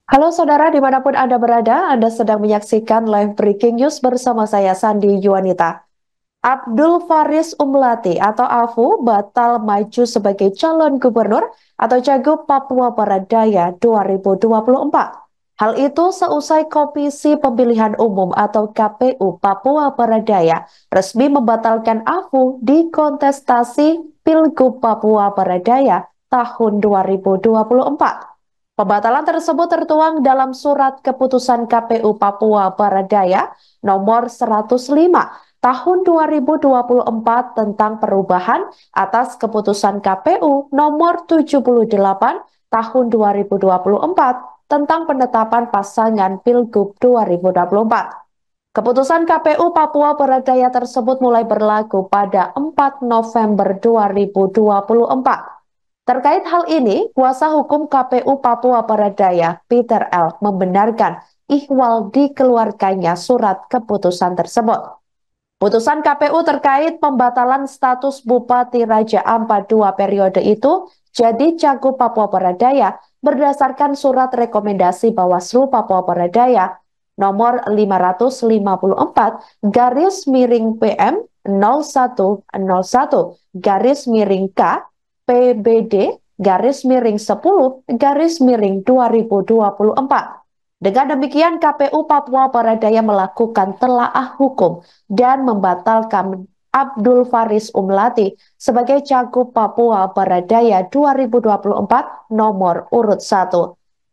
Halo saudara, dimanapun Anda berada, Anda sedang menyaksikan live breaking news bersama saya, Sandi Yuwanita. Abdul Faris Umlati atau AFU batal maju sebagai calon gubernur atau cagup Papua Barat Daya 2024. Hal itu seusai Komisi Pemilihan Umum atau KPU Papua Barat Daya resmi membatalkan AFU di kontestasi Pilgub Papua Barat Daya tahun 2024. Pembatalan tersebut tertuang dalam surat keputusan KPU Papua Barat Daya nomor 105 tahun 2024 tentang perubahan atas keputusan KPU nomor 78 tahun 2024 tentang penetapan pasangan Pilgub 2024. Keputusan KPU Papua Barat Daya tersebut mulai berlaku pada 4 November 2024. Terkait hal ini, kuasa hukum KPU Papua Barat Daya, Peter L., membenarkan ihwal dikeluarkannya surat keputusan tersebut. Putusan KPU terkait pembatalan status Bupati Raja Ampat II periode itu jadi cagup Papua Barat Daya berdasarkan surat rekomendasi Bawaslu Papua Barat Daya nomor 554 garis miring PM 0101 garis miring K PBD garis miring 10 garis miring 2024. Dengan demikian KPU Papua Barat Daya melakukan telaah hukum dan membatalkan Abdul Faris Umlati sebagai cagup Papua Barat Daya 2024 nomor urut 1.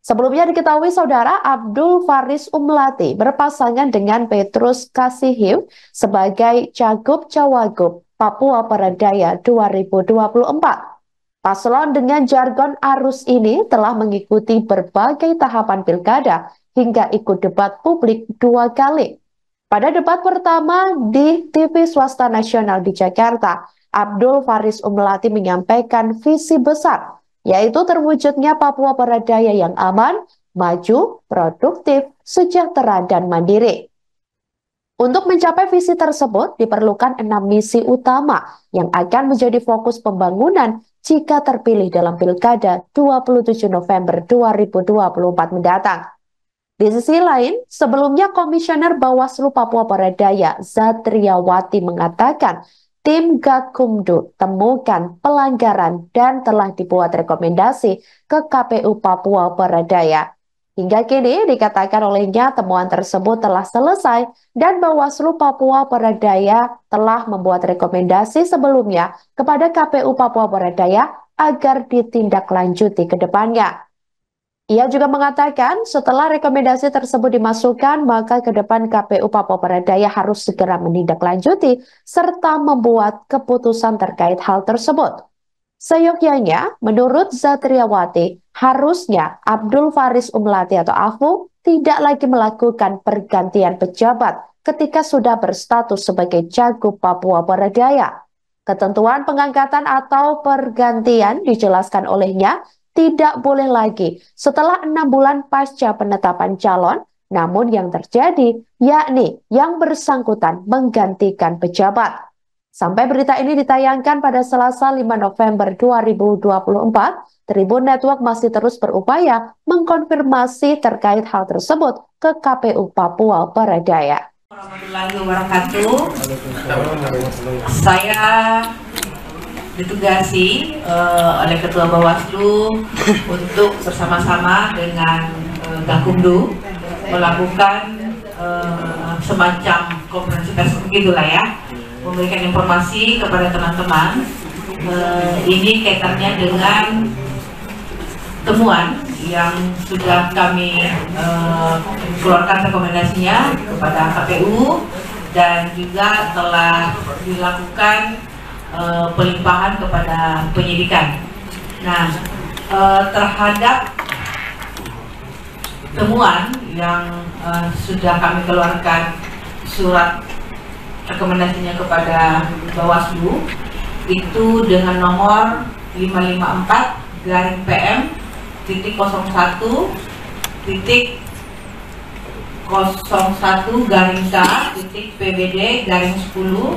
Sebelumnya diketahui saudara Abdul Faris Umlati berpasangan dengan Petrus Kasihiw sebagai cagup cawagup Papua Barat Daya 2024. Paslon dengan jargon arus ini telah mengikuti berbagai tahapan pilkada hingga ikut debat publik 2 kali. Pada debat pertama di TV swasta nasional di Jakarta, Abdul Faris Umlati menyampaikan visi besar, yaitu terwujudnya Papua Barat Daya yang aman, maju, produktif, sejahtera, dan mandiri. Untuk mencapai visi tersebut diperlukan 6 misi utama yang akan menjadi fokus pembangunan jika terpilih dalam Pilkada 27 November 2024 mendatang. Di sisi lain, sebelumnya Komisioner Bawaslu Papua Barat Daya Zatriawati mengatakan tim Gakumdu temukan pelanggaran dan telah dibuat rekomendasi ke KPU Papua Barat Daya. Hingga kini dikatakan olehnya temuan tersebut telah selesai dan Bawaslu Papua Barat Daya telah membuat rekomendasi sebelumnya kepada KPU Papua Barat Daya agar ditindaklanjuti ke depannya. Ia juga mengatakan setelah rekomendasi tersebut dimasukkan, maka ke depan KPU Papua Barat Daya harus segera menindaklanjuti serta membuat keputusan terkait hal tersebut. Seyogyanya, menurut Zatriawati, harusnya Abdul Faris Umlati atau AFU tidak lagi melakukan pergantian pejabat ketika sudah berstatus sebagai cagup Papua Barat Daya. Ketentuan pengangkatan atau pergantian dijelaskan olehnya tidak boleh lagi setelah 6 bulan pasca penetapan calon, namun yang terjadi yakni yang bersangkutan menggantikan pejabat. Sampai berita ini ditayangkan pada Selasa 5 November 2024, Tribun Network masih terus berupaya mengkonfirmasi terkait hal tersebut ke KPU Papua Barat Daya. Warahmatullahi wabarakatuh. Saya ditugasi oleh Ketua Bawaslu untuk bersama-sama dengan Gakumdu melakukan semacam konferensi pers begitulah ya, memberikan informasi kepada teman-teman. Ini kaitannya dengan temuan yang sudah kami keluarkan rekomendasinya kepada KPU dan juga telah dilakukan pelimpahan kepada penyidikan. Nah, terhadap temuan yang sudah kami keluarkan surat rekomendasinya kepada Bawaslu itu dengan nomor 554 garing PM titik 01 titik 01 garing K titik PBD garing 10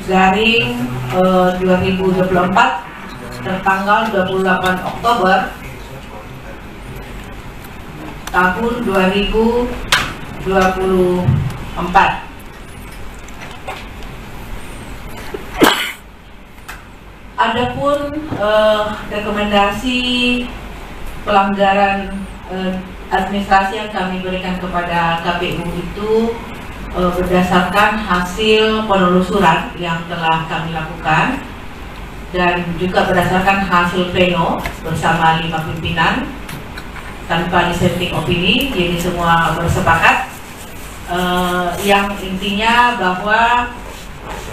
garing 2024 tertanggal 28 Oktober tahun 2024. Adapun rekomendasi pelanggaran administrasi yang kami berikan kepada KPU itu berdasarkan hasil penelusuran yang telah kami lakukan dan juga berdasarkan hasil pleno bersama 5 pimpinan tanpa dissenting opini, jadi semua bersepakat yang intinya bahwa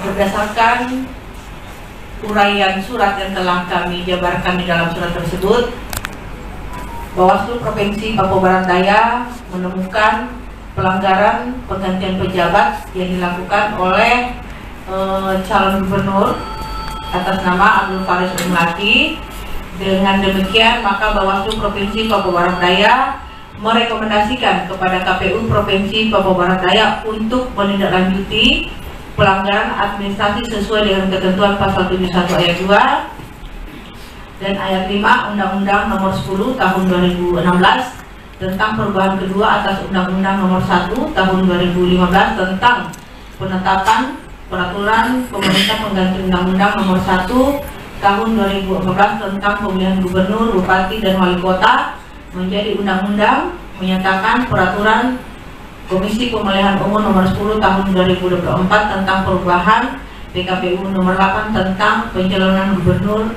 berdasarkan uraian surat yang telah kami jabarkan di dalam surat tersebut, Bawaslu Provinsi Papua Barat Daya menemukan pelanggaran penggantian pejabat yang dilakukan oleh calon gubernur atas nama Abdul Faris Umlati. Dengan demikian, maka Bawaslu Provinsi Papua Barat Daya merekomendasikan kepada KPU Provinsi Papua Barat Daya untuk menindaklanjuti pelanggaran administrasi sesuai dengan ketentuan pasal 71 ayat 2 dan ayat 5 Undang-Undang Nomor 10 Tahun 2016 tentang perubahan kedua atas Undang-Undang Nomor 1 Tahun 2015 tentang penetapan peraturan pemerintah pengganti Undang-Undang Nomor 1 Tahun 2014 tentang pemilihan gubernur, bupati, dan wali kota menjadi undang-undang, menyatakan peraturan Komisi Pemilihan Umum Nomor 10 Tahun 2024 tentang perubahan PKPU Nomor 8 tentang pencalonan gubernur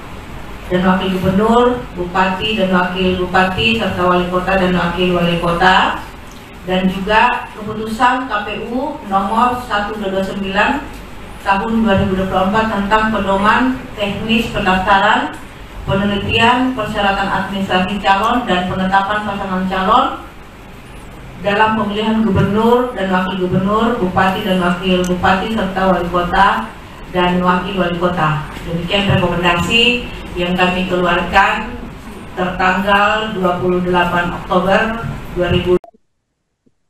dan wakil gubernur, bupati dan wakil bupati, serta wali kota dan wakil wali kota, dan juga keputusan KPU Nomor 129 Tahun 2024 tentang pedoman teknis pendaftaran, penelitian, persyaratan administrasi calon, dan penetapan pasangan calon dalam pemilihan gubernur dan wakil gubernur, bupati dan wakil bupati, serta wali kota dan wakil wali kota. Demikian rekomendasi yang kami keluarkan tertanggal 28 Oktober 2000.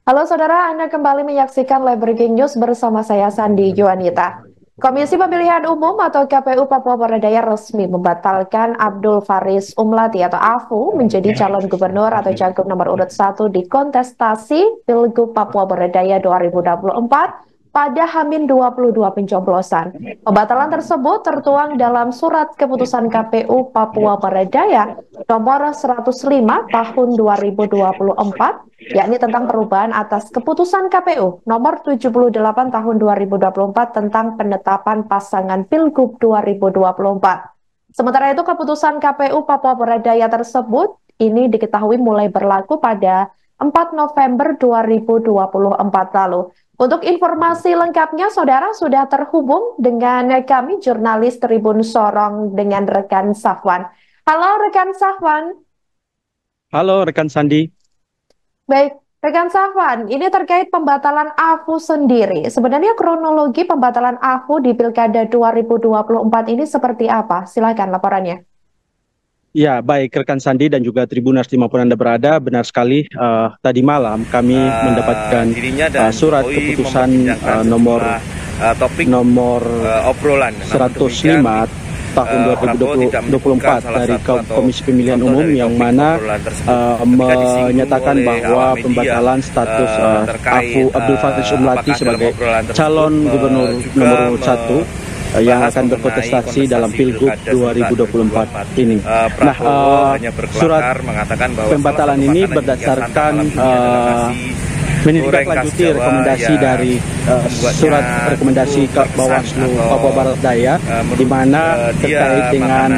Halo saudara, Anda kembali menyaksikan Live Breaking News bersama saya Sandi Juanita. Komisi Pemilihan Umum atau KPU Papua Barat Daya resmi membatalkan Abdul Faris Umlati atau AFU menjadi calon gubernur atau cagup nomor urut 1 di kontestasi Pilgub Papua Barat Daya 2024 pada H-22 pencoblosan. Pembatalan tersebut tertuang dalam surat keputusan KPU Papua Barat Daya nomor 105 tahun 2024, yakni tentang perubahan atas keputusan KPU nomor 78 tahun 2024 tentang penetapan pasangan Pilgub 2024. Sementara itu, keputusan KPU Papua Barat Daya tersebut ini diketahui mulai berlaku pada 4 November 2024 lalu. Untuk informasi lengkapnya, saudara sudah terhubung dengan kami, jurnalis Tribun Sorong, dengan rekan Safwan. Halo rekan Safwan. Halo rekan Sandi. Baik, rekan Safwan, ini terkait pembatalan AFU sendiri. Sebenarnya kronologi pembatalan AFU di Pilkada 2024 ini seperti apa? Silakan laporannya. Ya, baik rekan Sandi dan juga Tribuners dimanapun Anda berada, benar sekali tadi malam kami mendapatkan surat keputusan nomor obrolan 105 tahun 2024 dari Komisi Pemilihan Umum yang mana menyatakan bahwa pembatalan status AFU Abdul Faris Umlati sebagai calon gubernur nomor 1 yang akan berkontestasi dalam Pilgub 2024 ini. Nah, surat pembatalan ini berdasarkan menindaklanjuti rekomendasi dari surat rekomendasi ke Bawaslu Papua Barat Daya, di mana terkait dengan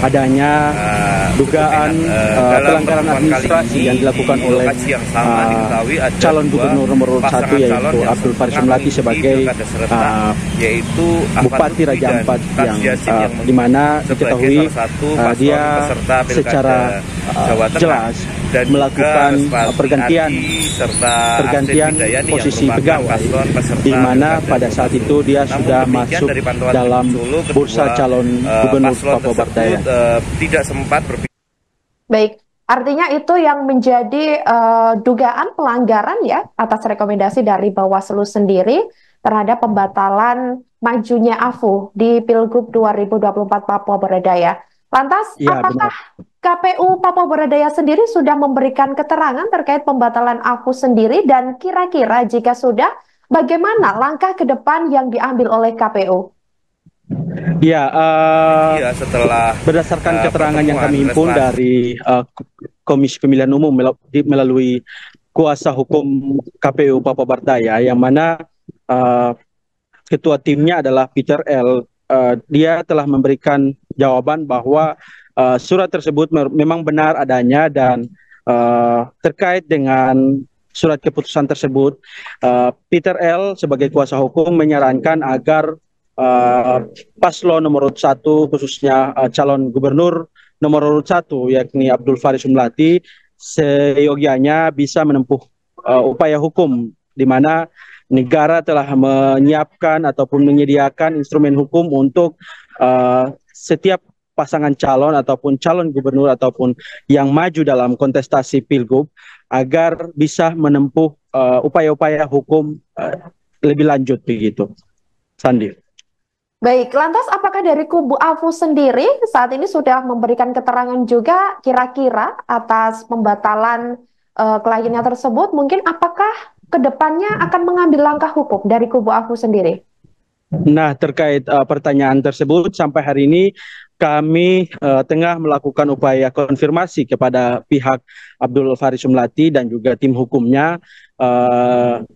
adanya dugaan pelanggaran administrasi yang dilakukan oleh calon gubernur nomor 1 yaitu Abdul Faris Umlati sebagai Bupati Raja Ampat yang di mana diketahui dia secara jelas melakukan pergantian posisi pegawai, di mana pada saat itu dia sudah masuk dalam bursa calon gubernur Papua Barat Daya. Tidak sempat Baik, artinya itu yang menjadi dugaan pelanggaran ya atas rekomendasi dari Bawaslu sendiri terhadap pembatalan majunya AFU di Pilgub 2024 Papua Barat Daya. Lantas, Ya, apakah benar. KPU Papua Barat Daya sendiri sudah memberikan keterangan terkait pembatalan AFU sendiri dan kira-kira jika sudah, bagaimana langkah ke depan yang diambil oleh KPU? Ya, Iya, setelah berdasarkan keterangan yang kami pertemuan himpun resmi dari Komisi Pemilihan Umum melalui kuasa hukum KPU Papua Barat Daya, yang mana uh, ketua timnya adalah Peter L. Dia telah memberikan jawaban bahwa surat tersebut memang benar adanya, dan terkait dengan surat keputusan tersebut, Peter L. sebagai kuasa hukum menyarankan agar paslon nomor 1, khususnya calon gubernur nomor urut 1, yakni Abdul Faris Umlati, seyogianya bisa menempuh upaya hukum, di mana negara telah menyiapkan ataupun menyediakan instrumen hukum untuk setiap pasangan calon ataupun calon gubernur ataupun yang maju dalam kontestasi Pilgub agar bisa menempuh upaya-upaya hukum lebih lanjut begitu. Sandi. Baik, lantas apakah dari kubu AFU sendiri saat ini sudah memberikan keterangan juga kira-kira atas pembatalan kliennya tersebut? Mungkin apakah kedepannya akan mengambil langkah hukum dari kubu AFU sendiri? Nah, terkait pertanyaan tersebut, sampai hari ini kami tengah melakukan upaya konfirmasi kepada pihak Abdul Faris Umlati dan juga tim hukumnya.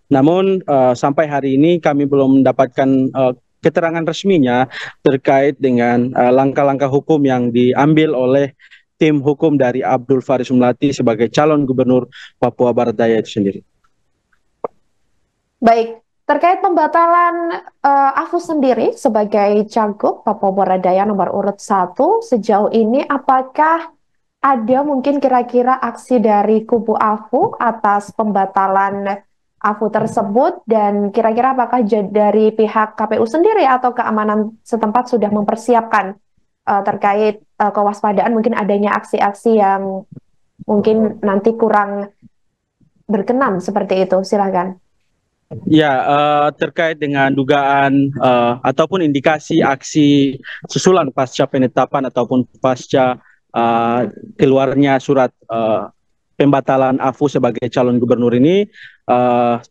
Namun sampai hari ini kami belum mendapatkan keterangan resminya terkait dengan langkah-langkah hukum yang diambil oleh tim hukum dari Abdul Faris Umlati sebagai calon gubernur Papua Barat Daya itu sendiri. Baik, terkait pembatalan AFU sendiri sebagai cagup Papua Barat Daya nomor urut 1, sejauh ini apakah ada mungkin kira-kira aksi dari kubu AFU atas pembatalan AFU tersebut, dan kira-kira apakah dari pihak KPU sendiri atau keamanan setempat sudah mempersiapkan terkait kewaspadaan mungkin adanya aksi-aksi yang mungkin nanti kurang berkenan seperti itu? Silakan. Ya, terkait dengan dugaan ataupun indikasi aksi susulan pasca penetapan ataupun pasca keluarnya surat pembatalan AFU sebagai calon gubernur ini,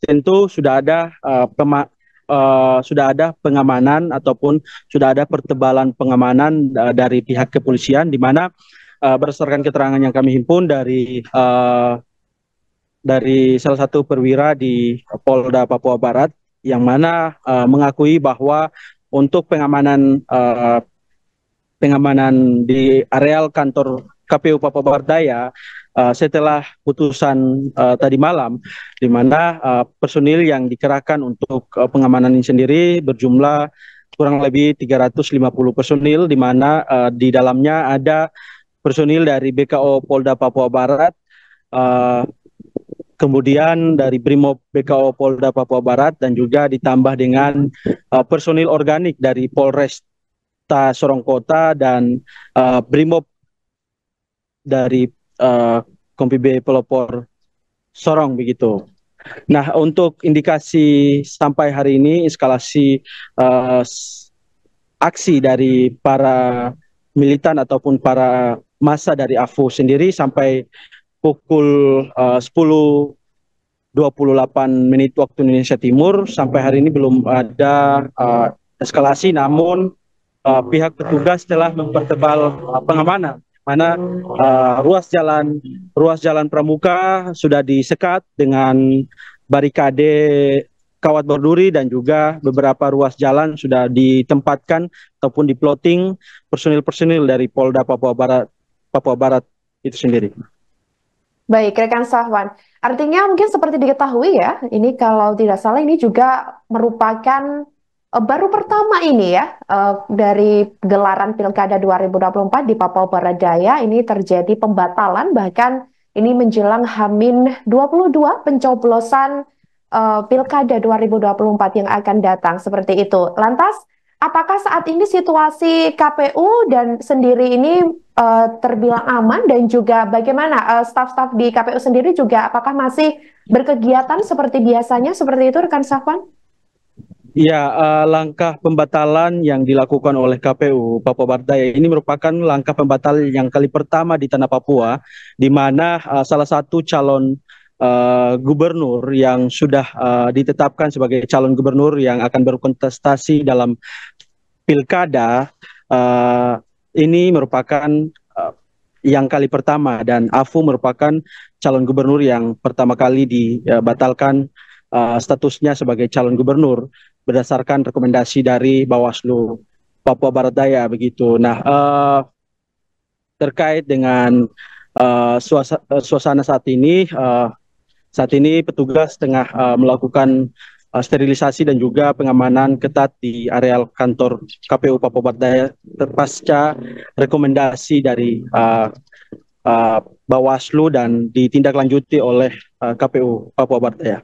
tentu sudah ada pengamanan ataupun sudah ada pertebalan pengamanan dari pihak kepolisian, di mana berdasarkan keterangan yang kami himpun dari salah satu perwira di Polda Papua Barat, yang mana mengakui bahwa untuk pengamanan di areal kantor KPU Papua Barat Daya setelah putusan tadi malam, di mana personil yang dikerahkan untuk pengamanan ini sendiri berjumlah kurang lebih 350 personil, di mana di dalamnya ada personil dari BKO Polda Papua Barat, kemudian dari Brimob BKO Polda Papua Barat, dan juga ditambah dengan personil organik dari Polresta Sorong Kota dan Brimob dari Kompi B Pelopor Sorong begitu. Nah, untuk indikasi sampai hari ini, eskalasi aksi dari para militan ataupun para massa dari AFU sendiri sampai pukul 10.28 waktu Indonesia Timur, sampai hari ini belum ada eskalasi, namun pihak petugas telah mempertebal pengamanan, mana ruas jalan Pramuka sudah disekat dengan barikade kawat berduri, dan juga beberapa ruas jalan sudah ditempatkan ataupun diploting personil-personil dari Polda Papua Barat itu sendiri. Baik, rekan Sahwan. Artinya mungkin seperti diketahui ya, ini kalau tidak salah ini juga merupakan baru pertama ini ya, dari gelaran Pilkada 2024 di Papua Barat Daya ini terjadi pembatalan, bahkan ini menjelang H-22 pencoblosan Pilkada 2024 yang akan datang, seperti itu. Lantas, apakah saat ini situasi KPU dan sendiri ini terbilang aman, dan juga bagaimana staf-staf di KPU sendiri juga apakah masih berkegiatan seperti biasanya, seperti itu rekan Safwan? Ya, langkah pembatalan yang dilakukan oleh KPU Papua Barat Daya ini merupakan langkah pembatalan yang kali pertama di tanah Papua, di mana salah satu calon gubernur yang sudah ditetapkan sebagai calon gubernur yang akan berkontestasi dalam pilkada ini merupakan yang kali pertama, dan Afu merupakan calon gubernur yang pertama kali dibatalkan statusnya sebagai calon gubernur berdasarkan rekomendasi dari Bawaslu Papua Barat Daya begitu. Nah, terkait dengan suasana saat ini petugas tengah melakukan sterilisasi dan juga pengamanan ketat di areal kantor KPU Papua Barat Daya pasca rekomendasi dari Bawaslu dan ditindaklanjuti oleh KPU Papua Barat Daya.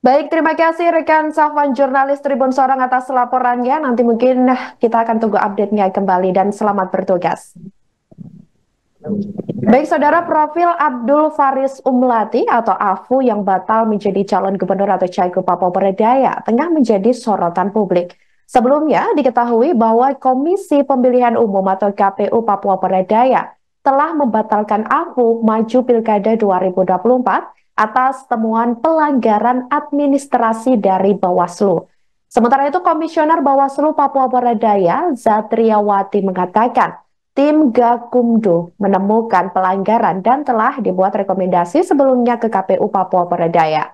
Baik, terima kasih rekan Safwan, jurnalis Tribun Sorong atas laporannya. Nanti mungkin kita akan tunggu update-nya kembali dan selamat bertugas. Baik, saudara, profil Abdul Faris Umlati atau Afu yang batal menjadi calon gubernur atau cagup Papua Barat Daya tengah menjadi sorotan publik. Sebelumnya diketahui bahwa Komisi Pemilihan Umum atau KPU Papua Barat Daya telah membatalkan Afu maju Pilkada 2024 atas temuan pelanggaran administrasi dari Bawaslu. Sementara itu, Komisioner Bawaslu Papua Barat Daya, Zatriawati, mengatakan tim Gakumdu menemukan pelanggaran dan telah dibuat rekomendasi sebelumnya ke KPU Papua Barat Daya.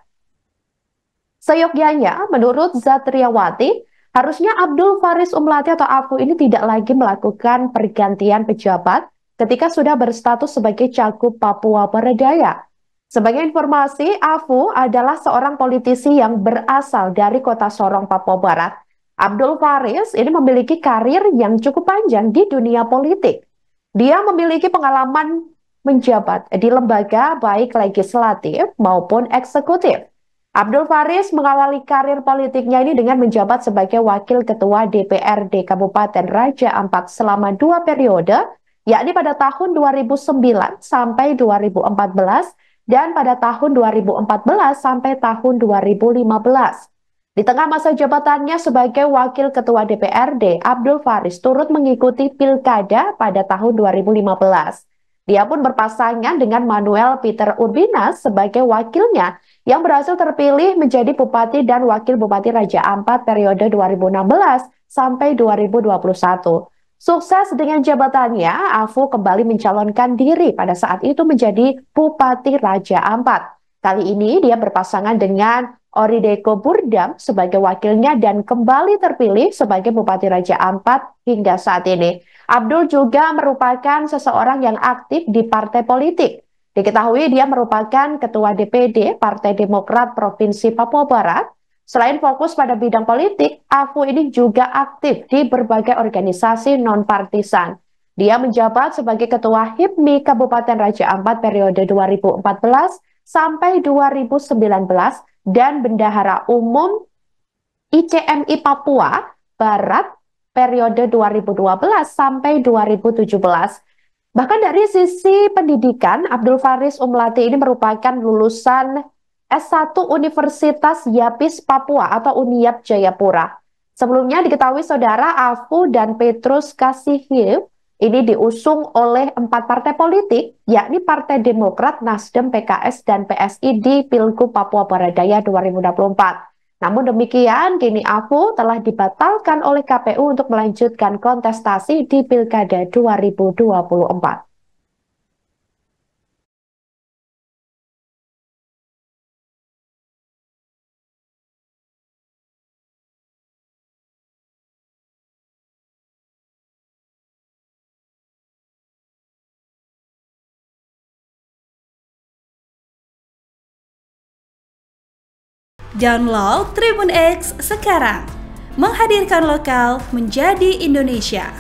Seyogyanya, menurut Zatriawati, harusnya Abdul Faris Umlati atau Afu ini tidak lagi melakukan pergantian pejabat ketika sudah berstatus sebagai cagup Papua Barat Daya. Sebagai informasi, Afu adalah seorang politisi yang berasal dari kota Sorong, Papua Barat. Abdul Faris ini memiliki karir yang cukup panjang di dunia politik. Dia memiliki pengalaman menjabat di lembaga baik legislatif maupun eksekutif. Abdul Faris mengawali karir politiknya ini dengan menjabat sebagai Wakil Ketua DPRD Kabupaten Raja Ampat selama 2 periode, yakni pada tahun 2009 sampai 2014, dan pada tahun 2014 sampai tahun 2015. Di tengah masa jabatannya sebagai Wakil Ketua DPRD, Abdul Faris turut mengikuti pilkada pada tahun 2015. Dia pun berpasangan dengan Manuel Peter Urbinas sebagai wakilnya yang berhasil terpilih menjadi Bupati dan Wakil Bupati Raja Ampat periode 2016 sampai 2021. Sukses dengan jabatannya, Afu kembali mencalonkan diri pada saat itu menjadi Bupati Raja Ampat. Kali ini dia berpasangan dengan Orideko Burdam sebagai wakilnya dan kembali terpilih sebagai Bupati Raja Ampat hingga saat ini. Abdul juga merupakan seseorang yang aktif di partai politik. Diketahui dia merupakan Ketua DPD Partai Demokrat Provinsi Papua Barat. Selain fokus pada bidang politik, Afu ini juga aktif di berbagai organisasi non-partisan. Dia menjabat sebagai Ketua HIPMI Kabupaten Raja Ampat periode 2014 sampai 2019 dan Bendahara Umum ICMI Papua Barat periode 2012 sampai 2017. Bahkan dari sisi pendidikan, Abdul Faris Umlati ini merupakan lulusan S1 Universitas Yapis Papua atau Uniap Jayapura. Sebelumnya diketahui saudara, Afu dan Petrus Kasihiew ini diusung oleh 4 partai politik, yakni Partai Demokrat, Nasdem, PKS, dan PSI di Pilgub Papua Barat Daya 2024. Namun demikian, kini Afu telah dibatalkan oleh KPU untuk melanjutkan kontestasi di Pilkada 2024. Download Tribun X sekarang, menghadirkan lokal menjadi Indonesia.